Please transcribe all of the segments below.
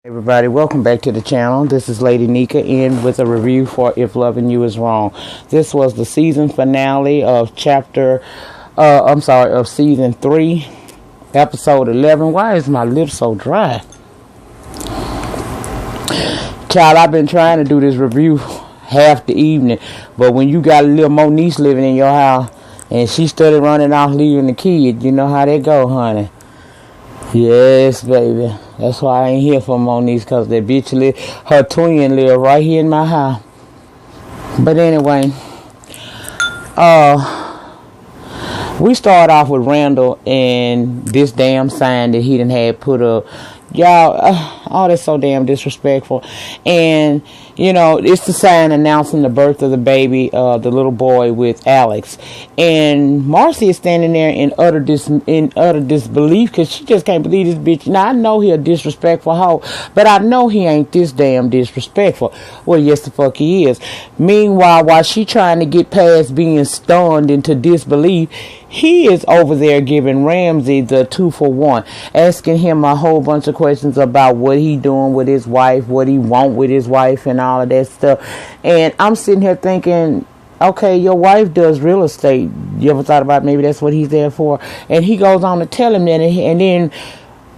Everybody, welcome back to the channel. This is Lady Nika in with a review for If Loving You Is Wrong. This was the season finale of of season 3, episode 11. Why is my lips so dry? Child, I've been trying to do this review half the evening, but when you got a little Moniece living in your house and she started running off leaving the kid, you know how they go, honey. Yes, baby. That's why I ain't here for Moniece, because that bitch her twin live right here in my house. But anyway, we start off with Randall and this damn sign that he done had put up. Y'all, oh, that's so damn disrespectful. And, you know, it's the sign announcing the birth of the baby, the little boy with Alex. And Marcy is standing there in utter disbelief, because she just can't believe this bitch. Now, I know he a disrespectful hoe, but I know he ain't this damn disrespectful. Well, yes, the fuck he is. Meanwhile, while she trying to get past being stunned into disbelief, he is over there giving Ramsey the 2-for-1, asking him a whole bunch of questions about what he doing with his wife, what he want with his wife, and all of that stuff. And I'm sitting here thinking, okay, your wife does real estate. You ever thought about maybe that's what he's there for? And he goes on to tell him that, and then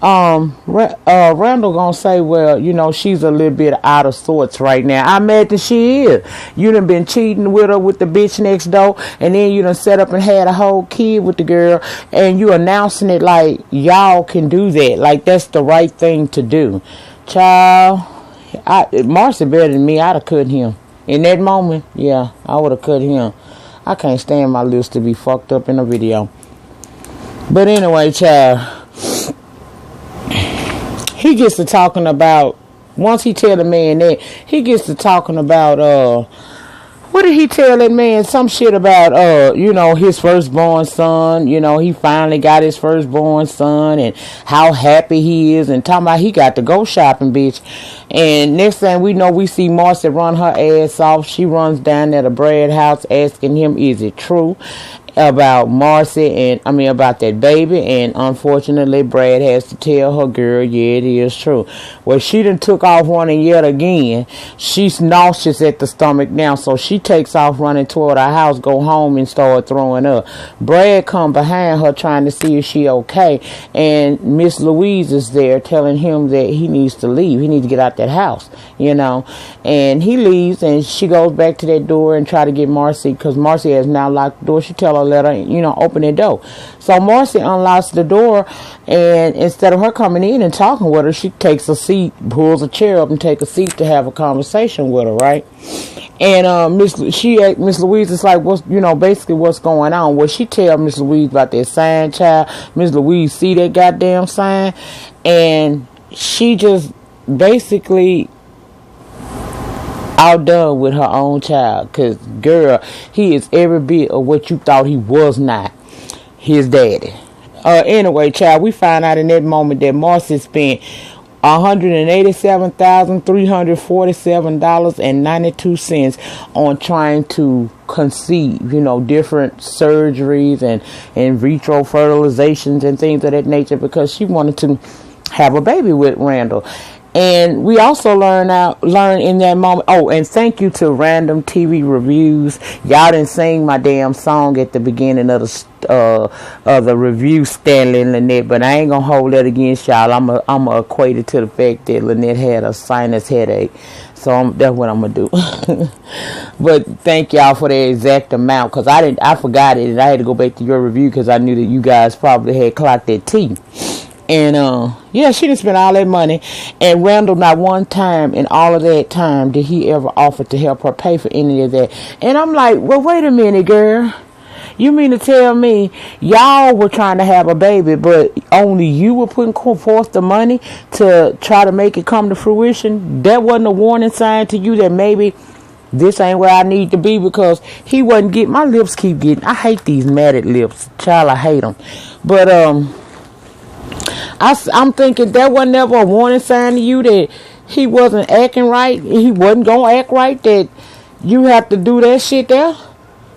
Randall gonna say, well, you know, she's a little bit out of sorts right now. I imagine she is. You done been cheating with her with the bitch next door, and then you done set up and had a whole kid with the girl, and you announcing it like y'all can do that, like that's the right thing to do. Child, Marcy better than me. I'd have cut him in that moment. Yeah, I would have cut him. I can't stand my lips to be fucked up in a video. But anyway, child, he gets to talking about, once he tell the man that, he gets to talking about, what did he tell that man? Some shit about, you know, his firstborn son. You know, he finally got his firstborn son and how happy he is, and talking about he got to go shopping, bitch. And next thing we know, we see Marcy run her ass off. She runs down there to Brad house asking him, is it true about Marcy, and about that baby? And unfortunately, Brad has to tell her girl, yeah, it is true. Well, she done took off running yet again. She's nauseous at the stomach now, so she takes off running toward her house, go home and start throwing up. Brad come behind her trying to see if she okay, and Miss Louise is there telling him that he needs to leave. He needs to get out that house, you know. And he leaves, and she goes back to that door and try to get Marcy, because Marcy has now locked the door. She tell her, let her, you know, open the door. So Marcy unlocks the door, and instead of her coming in and talking with her, she takes a seat, pulls a chair up and take a seat to have a conversation with her, right? And Miss Louise is like, what's, you know, basically what's going on? Well, she tell Miss Louise about that sign, child. Miss Louise see that goddamn sign, and she just basically outdone with her own child, because girl, he is every bit of what you thought he was not, his daddy. Anyway, child, we find out in that moment that Marcy spent $187,347.92 on trying to conceive, you know, different surgeries and in vitro fertilizations and things of that nature, because she wanted to have a baby with Randall. And we also learn in that moment. Oh, and thank you to Random TV Reviews. Y'all didn't sing my damn song at the beginning of the review, Stanley and Lynette, but I ain't gonna hold that against y'all. I'm equate it to the fact that Lynette had a sinus headache, so that's what I'm gonna do. But thank y'all for the exact amount, because I forgot it, and I had to go back to your review because I knew that you guys probably had clocked that tea. And yeah, she done spent all that money, and Randall, not one time in all of that time did he ever offer to help her pay for any of that. And I'm like, well, wait a minute, girl. You mean to tell me y'all were trying to have a baby, but only you were putting forth the money to try to make it come to fruition? That wasn't a warning sign to you that maybe this ain't where I need to be? Because he wasn't getting, my lips keep getting, I hate these matted lips, child, I hate them. But I'm thinking that was never a warning sign to you that he wasn't acting right, he wasn't gonna act right, that you have to do that shit there?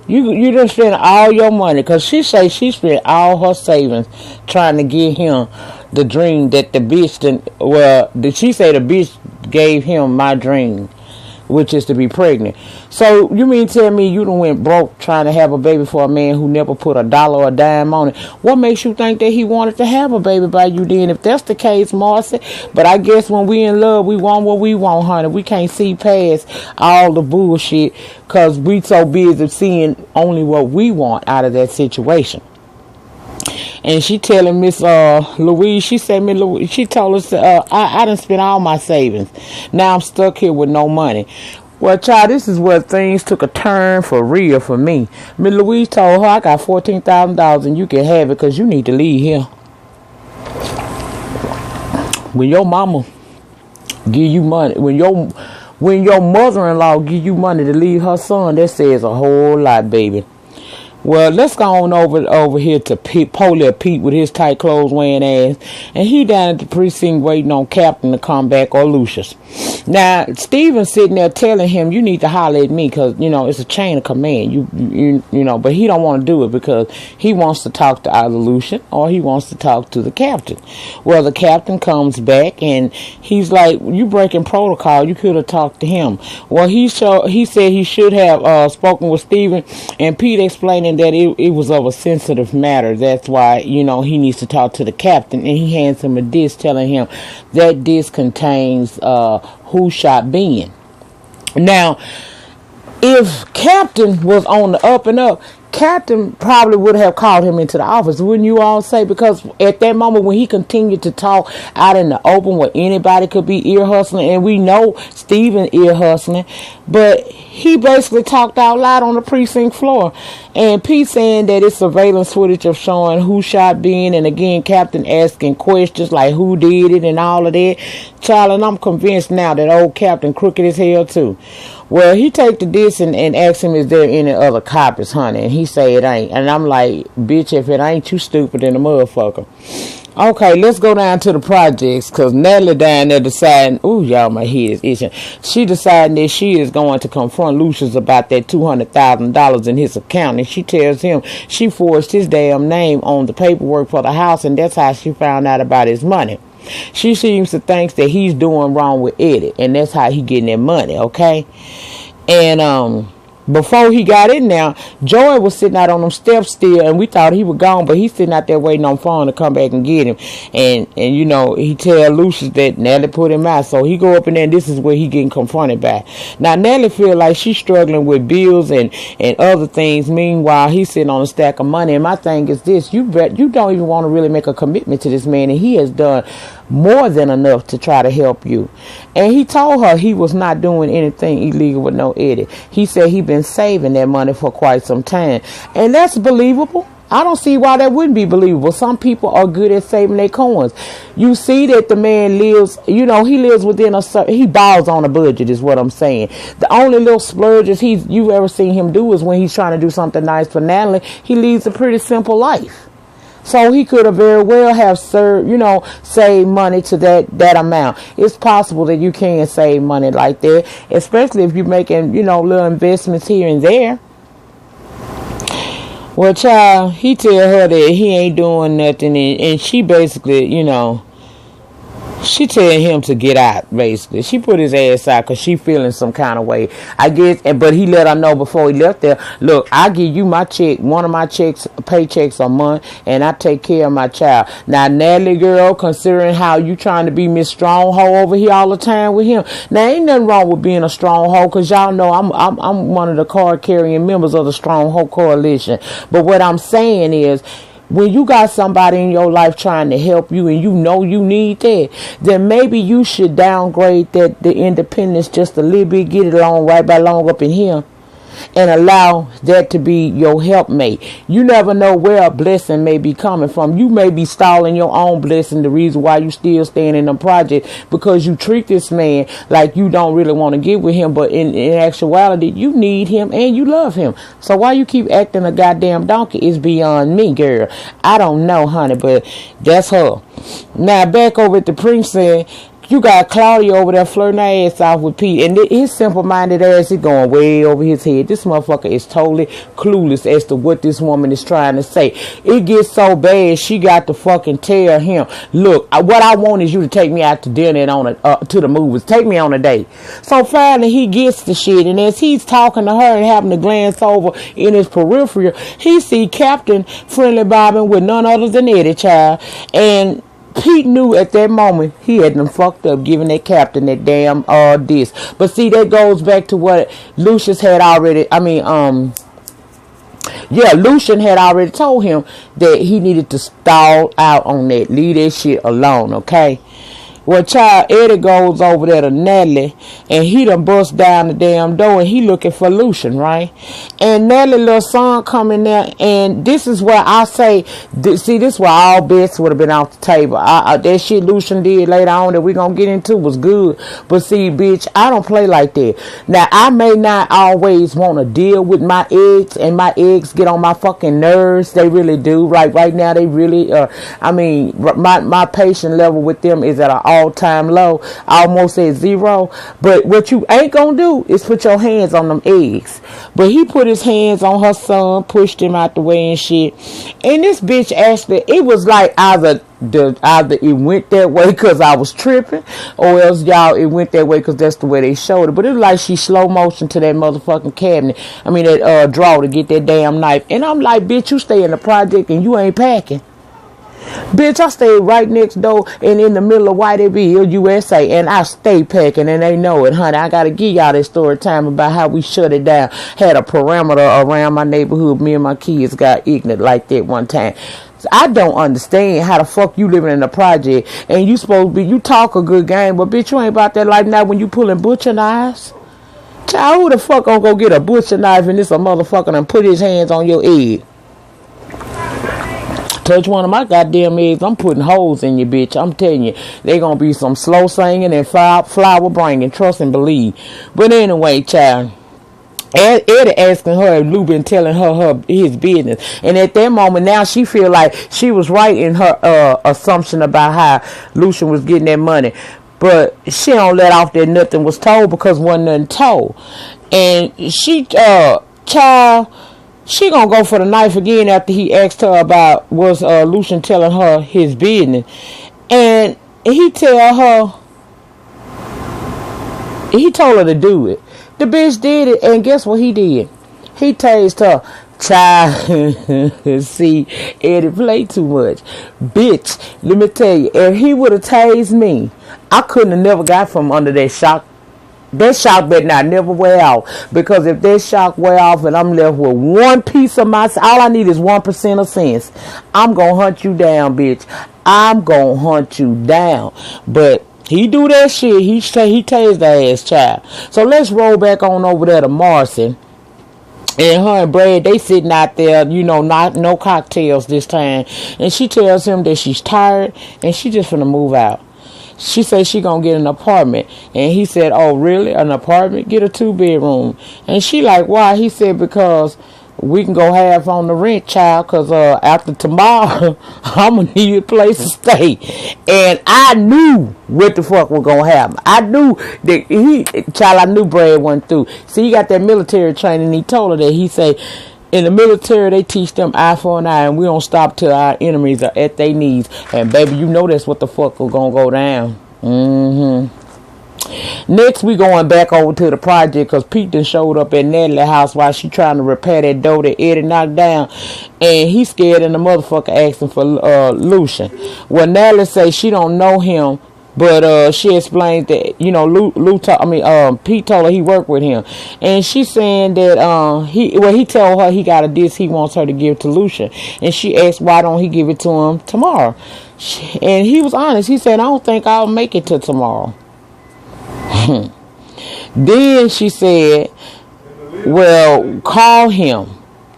You done spent all your money, because she say she spent all her savings trying to get him the dream that the bitch didn't. Well, did she say the bitch gave him my dream, which is to be pregnant? So you mean tell me you done went broke trying to have a baby for a man who never put a dollar or a dime on it? What makes you think that he wanted to have a baby by you then? If that's the case, Marcy. But I guess when we in love, we want what we want, honey. We can't see past all the bullshit because we so busy seeing only what we want out of that situation. And she telling Miss Louise, she said, Miss Louise, she told us, I done spent all my savings. Now I'm stuck here with no money. Well, child, this is where things took a turn for real for me. Miss Louise told her, I got $14,000 and you can have it because you need to leave here. When your mama give you money, when your mother-in-law give you money to leave her son, that says a whole lot, baby. Well, let's go on over here to Polio Pete with his tight clothes wearing ass. And he down at the precinct waiting on Captain to come back or Lucius. Now, Steven's sitting there telling him, you need to holler at me because, it's a chain of command. You know, but he don't want to do it because he wants to talk to either Lucius or he wants to talk to the captain. Well, the captain comes back and he's like, you breaking protocol. You could have talked to him. Well, he said he should have spoken with Steven, and Pete explaining that it was of a sensitive matter. That's why, he needs to talk to the captain. And he hands him a disc telling him that disc contains who shot Ben. Now, if Captain was on the up and up, Captain probably would have called him into the office, wouldn't you all say? Because at that moment when he continued to talk out in the open where anybody could be ear hustling, and we know Steven ear hustling, but he basically talked out loud on the precinct floor. And Pete saying that it's surveillance footage of showing who shot Ben, and again Captain asking questions like who did it and all of that. Child, and I'm convinced now that old Captain crooked as hell too. Well, he take the disc and ask him, is there any other copies, honey? And he say it ain't. And I'm like, bitch, if it ain't, you stupid than a motherfucker. Okay, let's go down to the projects, because Natalie down there deciding, ooh, y'all, my head is itching. She deciding that she is going to confront Lucius about that $200,000 in his account. And she tells him she forged his damn name on the paperwork for the house, and that's how she found out about his money. She seems to think that he's doing wrong with Eddie, and that's how he getting that money, okay? And before he got in there, Joey was sitting out on them steps still, and we thought he was gone, but he's sitting out there waiting on phone to come back and get him. And he tell Lucius that Natalie put him out, so he go up in there, and this is where he getting confronted by. Now, Natalie feel like she's struggling with bills and other things. Meanwhile, he's sitting on a stack of money, and my thing is this, you don't even want to really make a commitment to this man, and he has done more than enough to try to help you. And he told her he was not doing anything illegal with no Eddie. He said he been saving that money for quite some time, and that's believable. I don't see why that wouldn't be believable. Some people are good at saving their coins. You see that the man lives, he lives within he balls on a budget is what I'm saying. The only little splurges you've ever seen him do is when he's trying to do something nice for Natalie. He leads a pretty simple life. So he could have very well have saved money to that amount. It's possible that you can save money like that, especially if you're making, little investments here and there. Well, child, he tell her that he ain't doing nothing, and she basically, she tell him to get out, basically. She put his ass out because she feeling some kind of way, I guess. But he let her know before he left there, look, I give you my check, one of my paychecks a month, and I take care of my child. Now, Natalie, girl, considering how you trying to be Miss Stronghold over here all the time with him, now ain't nothing wrong with being a stronghold, because y'all know I'm one of the card-carrying members of the Stronghold Coalition. But what I'm saying is, when you got somebody in your life trying to help you and you know you need that, then maybe you should downgrade the independence just a little bit, get it along right by long up in here, and allow that to be your helpmate. You never know where a blessing may be coming from. You may be stalling your own blessing, the reason why you still staying in the project, because you treat this man like you don't really want to get with him, but in actuality, you need him and you love him. So why you keep acting a goddamn donkey is beyond me, girl. I don't know, honey, but that's her. Now, back over at the precinct, you got Claudia over there flirting her ass off with Pete, and his simple-minded ass is going way over his head. This motherfucker is totally clueless as to what this woman is trying to say. It gets so bad, she got to fucking tell him, look, what I want is you to take me out to dinner and to the movies. Take me on a date. So finally, he gets the shit, and as he's talking to her and having to glance over in his peripheral, he see Captain Friendly Bobbing with none other than Eddie, child, and Pete knew at that moment he had them fucked up giving that captain that damn this. But see, that goes back to what Lucius had already, Lucian had already told him that he needed to stall out on that. Leave that shit alone, okay? Well, child, Eddie goes over there to Natalie, and he done bust down the damn door, and he looking for Lucian, right? And Natalie little son come in there, and this is where I say, this is where all bets would have been off the table. That shit Lucian did later on that we gonna get into was good, but see, bitch, I don't play like that. Now, I may not always want to deal with my eggs, and my eggs get on my fucking nerves. They really do. Like right now, they really, my patient level with them is at an all-time low, almost at zero. But what you ain't gonna do is put your hands on them eggs. But he put his hands on her son, pushed him out the way and shit. And this bitch actually, it was like either it went that way because I was tripping, or else it went that way because that's the way they showed it. But it was like she slow motion to that motherfucking cabinet, that drawer to get that damn knife. And I'm like, bitch, you stay in the project and you ain't packing. Bitch, I stay right next door and in the middle of Whiteyville, USA, and I stay packing, and they know it, honey. I gotta give y'all this story time about how we shut it down. Had a perimeter around my neighborhood. Me and my kids got ignorant like that one time. So I don't understand how the fuck you living in a project and you talk a good game, but bitch, you ain't about that life now when you pulling butcher knives. Child, who the fuck gonna go get a butcher knife and this a motherfucker and put his hands on your egg? Touch one of my goddamn eggs, I'm putting holes in you, bitch. I'm telling you, they gonna be some slow singing and flower bringing, trust and believe. But anyway, child, Eddie asking her if Lou been telling her his business, and at that moment now she feel like she was right in her assumption about how Lucian was getting that money. But she don't let off that nothing was told because wasn't nothing told. And she child, she gonna go for the knife again after he asked her about was Lucian telling her his business. And he told her to do it. The bitch did it, and guess what he did? He tased her. Child, see, Eddie play too much. Bitch, let me tell you, if he would have tased me, I couldn't have never got from under that shock. That shock better not never wear off. Because if that shock wear off and I'm left with one piece of my, all I need is 1% of sense. I'm going to hunt you down, bitch. I'm going to hunt you down. But he do that shit. He tased the ass, child. So let's roll back on over there to Marcy. And her and Brad, they sitting out there, no cocktails this time. And she tells him that she's tired and she just finna move out. She said she gonna get an apartment. And he said, oh, really? An apartment? Get a 2-bedroom. And she like, why? He said, because we can go half on the rent, child, because after tomorrow, I'm going to need a place to stay. And I knew what the fuck was going to happen. I knew that I knew Brad went through. See, he got that military training. He told her that. He said, in the military, they teach them eye for an eye, and we don't stop till our enemies are at their knees. And baby, you know that's what the fuck was going to go down. Next, we going back over to the project because Pete done showed up at Natalie's house while she trying to repair that door that Eddie knocked down. And he scared and the motherfucker asking for Lucian. Well, Natalie say she don't know him. But she explains that, Pete told her he worked with him. And she's saying that he told her he got a disc he wants her to give to Lucian. And she asked why don't he give it to him tomorrow. And he was honest. He said, I don't think I'll make it till tomorrow. Then she said, well, call him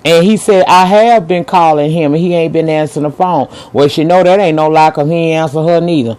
And he said, I have been calling him and he ain't been answering the phone. Well, she know that ain't no lie because he ain't answer her neither.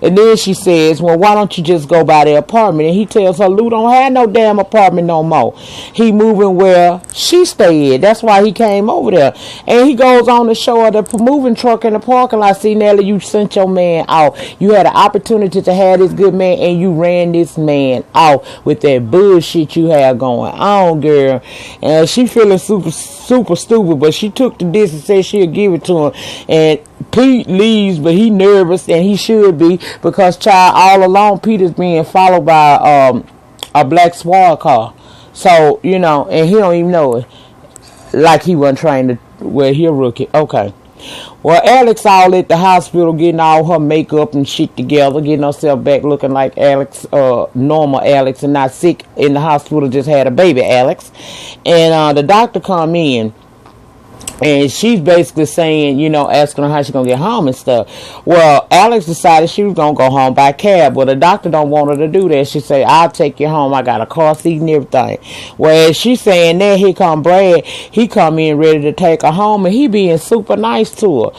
And then she says, well, why don't you just go by the apartment? And he tells her, Lou don't have no damn apartment no more. He moving where she stayed. That's why he came over there. And he goes on to show her the moving truck in the parking lot. See, Nelly, you sent your man out. You had an opportunity to have this good man and you ran this man out with that bullshit you have going on, girl. And she feeling super stupid, but she took the disc and said she'll give it to him. And Pete leaves, but he nervous, and he should be, because child, all along Peter's being followed by a black squad car. So, you know, and he don't even know it. Like he wasn't trained to, well, he a rookie. Okay. Well, Alex all at the hospital getting all her makeup and shit together, getting herself back looking like Alex, normal Alex, and not sick in the hospital, just had a baby Alex. And the doctor come in, and she's basically saying, you know, asking her how she's going to get home and stuff. Well, Alex decided she was going to go home by cab. Well, the doctor don't want her to do that. She said, I'll take you home. I got a car seat and everything. Well, she's saying that, here come Brad. He come in ready to take her home, and he being super nice to her.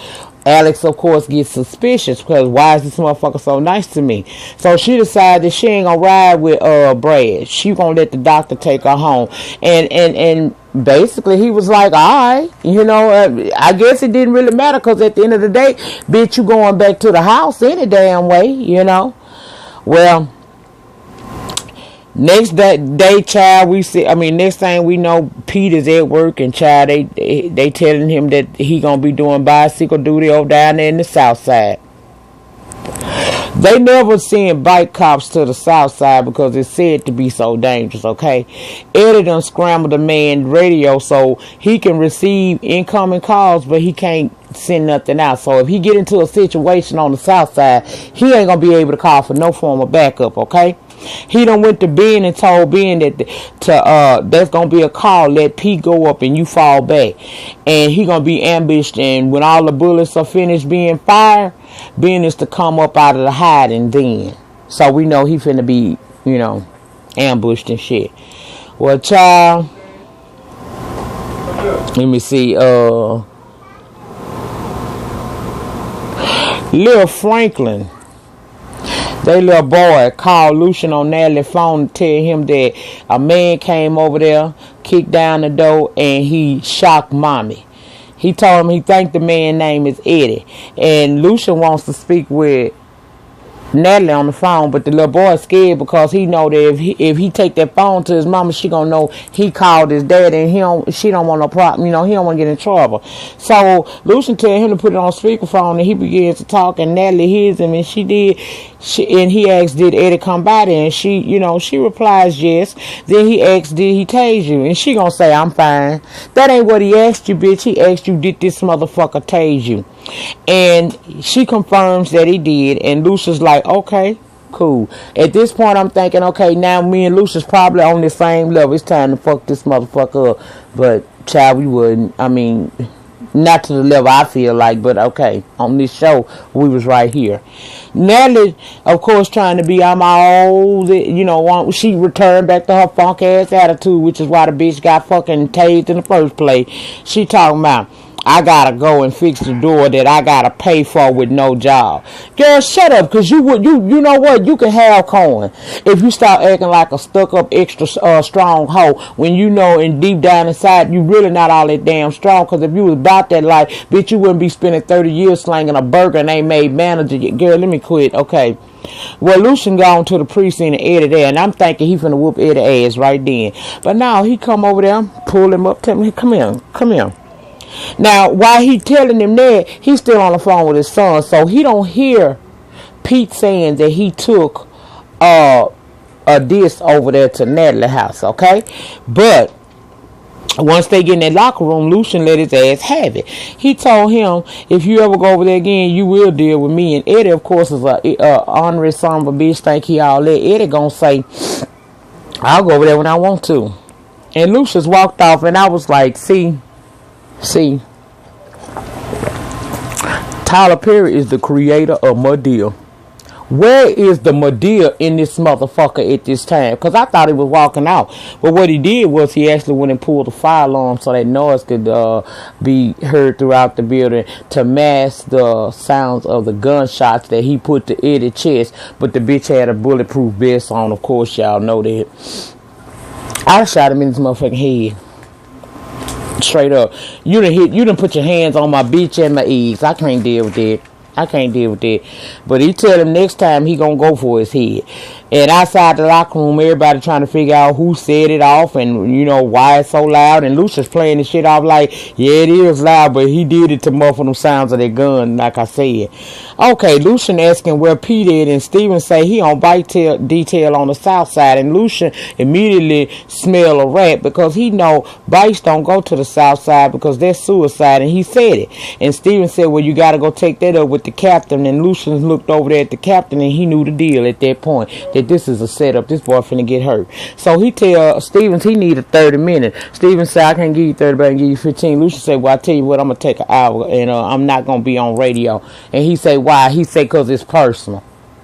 Alex, of course, gets suspicious because why is this motherfucker so nice to me? So she decided that she ain't gonna ride with Brad. She gonna let the doctor take her home. And basically he was like, alright, you know, I guess it didn't really matter because at the end of the day, bitch, you going back to the house any damn way, you know. Well, next day, child, next thing we know, Pete is at work, and child, they telling him that he gonna be doing bicycle duty over down there in the south side. They never send bike cops to the south side because it's said to be so dangerous, okay? Eddie done scrambled the man radio so he can receive incoming calls, but he can't send nothing out. So if he get into a situation on the south side, he ain't gonna be able to call for no form of backup, okay? He done went to Ben and told Ben that there's gonna be a call, let Pete go up and you fall back, and he gonna be ambushed, and when all the bullets are finished being fired, Ben is to come up out of the hiding then. So we know he finna be, you know, ambushed and shit. Well, child, let me see, Lil Franklin, they little boy called Lucian on Natalie's phone to tell him that a man came over there, kicked down the door, and he shocked mommy. He told him he think the man's name is Eddie. And Lucian wants to speak with Natalie on the phone, but the little boy is scared because he know that if he take that phone to his mama, she gonna know he called his dad, and she don't want no problem, you know, he don't want to get in trouble. So Lucian tell him to put it on speakerphone, and he begins to talk, and Natalie hears him, and and he asks, did Eddie come by there? And she, you know, she replies yes. Then he asks, did he tase you? And she gonna say, I'm fine. That ain't what he asked you, bitch. He asked you, did this motherfucker tase you? And she confirms that he did, and Lucia's like, okay, cool. At this point, I'm thinking, okay, now me and Lucia's probably on the same level. It's time to fuck this motherfucker up. But, child, we wouldn't. I mean, not to the level I feel like, but okay, on this show, we was right here. Natalie, of course, trying to be, I'm all, you know, she returned back to her funk ass attitude, which is why the bitch got fucking tased in the first place. She talking about, I gotta go and fix the door that I gotta pay for with no job. Girl, shut up, cause you know what? You can have coin if you start acting like a stuck up extra strong hoe when you know and deep down inside you really not all that damn strong. Cause if you was about that life, bitch, you wouldn't be spending 30 years slanging a burger and ain't made manager yet. Girl, let me quit. Okay. Well, Lucian gone to the precinct and Eddie there, and I'm thinking he finna whoop Eddie ass right then. But now he come over there, pull him up, tell me, come here. Now, while he telling him that, he's still on the phone with his son, so he don't hear Pete saying that he took a disc over there to Natalie's house, okay? But once they get in that locker room, Lucian let his ass have it. He told him, if you ever go over there again, you will deal with me. And Eddie, of course, is a honorary son of a bitch, think he all that. Eddie gonna say, I'll go over there when I want to. And Lucius walked off, and I was like, See, Tyler Perry is the creator of Madea. Where is the Medea in this motherfucker at this time? Because I thought he was walking out. But what he did was he actually went and pulled the fire alarm so that noise could be heard throughout the building to mask the sounds of the gunshots that he put to Eddie's chest. But the bitch had a bulletproof vest on. Of course, y'all know that. I shot him in his motherfucking head. Straight up. You done put your hands on my bitch and my eggs. I can't deal with that. I can't deal with that. But he tell him next time he gonna go for his head. And outside the locker room, everybody trying to figure out who set it off and, you know, why it's so loud. And Lucius playing the shit off like, yeah, it is loud, but he did it to muffle them sounds of that gun, like I said. Okay, Lucian asking where Pete is, and Steven say he on bike detail on the south side. And Lucian immediately smell a rat because he know bikes don't go to the south side because that's suicide, and he said it. And Steven said, well, you got to go take that up with the captain. And Lucian looked over there at the captain, and he knew the deal at that point. This is a setup. This boy finna get hurt. So he tell Stevens he needed 30 minutes. Stevens say, I can't give you 30, but I can give you 15. Lucius say, well, I tell you what, I'm gonna take an hour and I'm not gonna be on radio. And he say, why? He say, cause it's personal.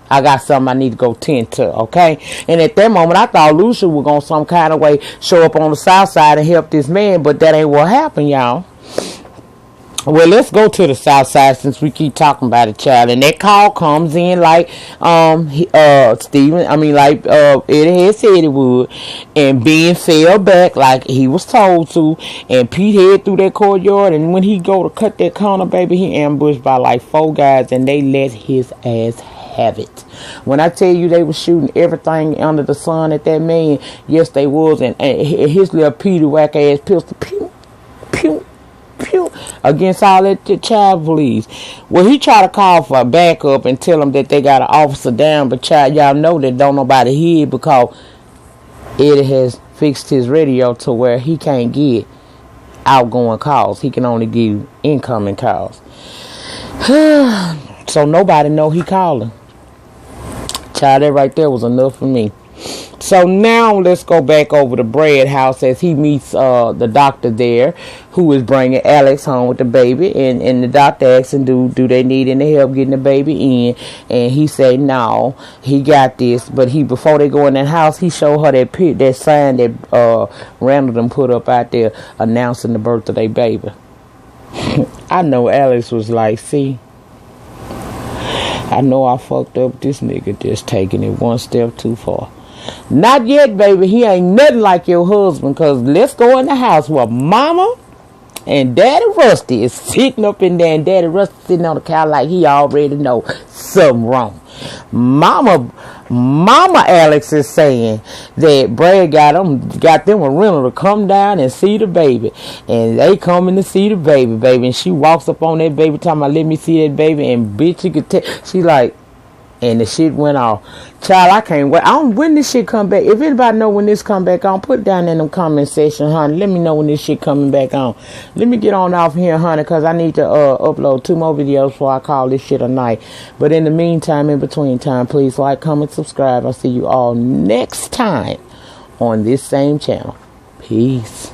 I got something I need to go tend to, okay? And at that moment, I thought Lucius was gonna some kind of way show up on the south side and help this man, but that ain't what happened, y'all. Well, let's go to the south side since we keep talking about it, child. And that call comes in like Eddie had said it would. And Ben fell back like he was told to. And Pete head through that courtyard. And when he go to cut that corner, baby, he ambushed by like 4 guys. And they let his ass have it. When I tell you they were shooting everything under the sun at that man, yes, they was. And his little Peter whack ass pistol, pew, pew, pew, against all that child police. Well, he tried to call for a backup and tell them that they got an officer down, but child, y'all know that don't nobody hear because Eddie has fixed his radio to where he can't get outgoing calls. He can only give incoming calls. So nobody know he calling. Child, that right there was enough for me. So now let's go back over to Brad house as he meets the doctor there who is bringing Alex home with the baby, and the doctor asks him do they need any help getting the baby in, and he said no, he got this. But before they go in that house, he showed her that sign that Randall done put up out there announcing the birth of their baby. I know Alex was like, see, I know I fucked up. This nigga just taking it one step too far. Not yet, baby. He ain't nothing like your husband. Because let's go in the house where Mama and Daddy Rusty is sitting up in there. And Daddy Rusty sitting on the couch like he already know something wrong. Mama Alex is saying that Brad got them a rental to come down and see the baby. And they coming to see the baby. And she walks up on that baby talking about, let me see that baby. And bitch, you could tell. She like, and the shit went off. Child, I can't wait. When this shit come back. If anybody know when this come back on, put it down in the comment section, honey. Let me know when this shit coming back on. Let me get on off here, honey, because I need to upload 2 more videos before I call this shit a night. But in the meantime, in between time, please like, comment, subscribe. I'll see you all next time on this same channel. Peace.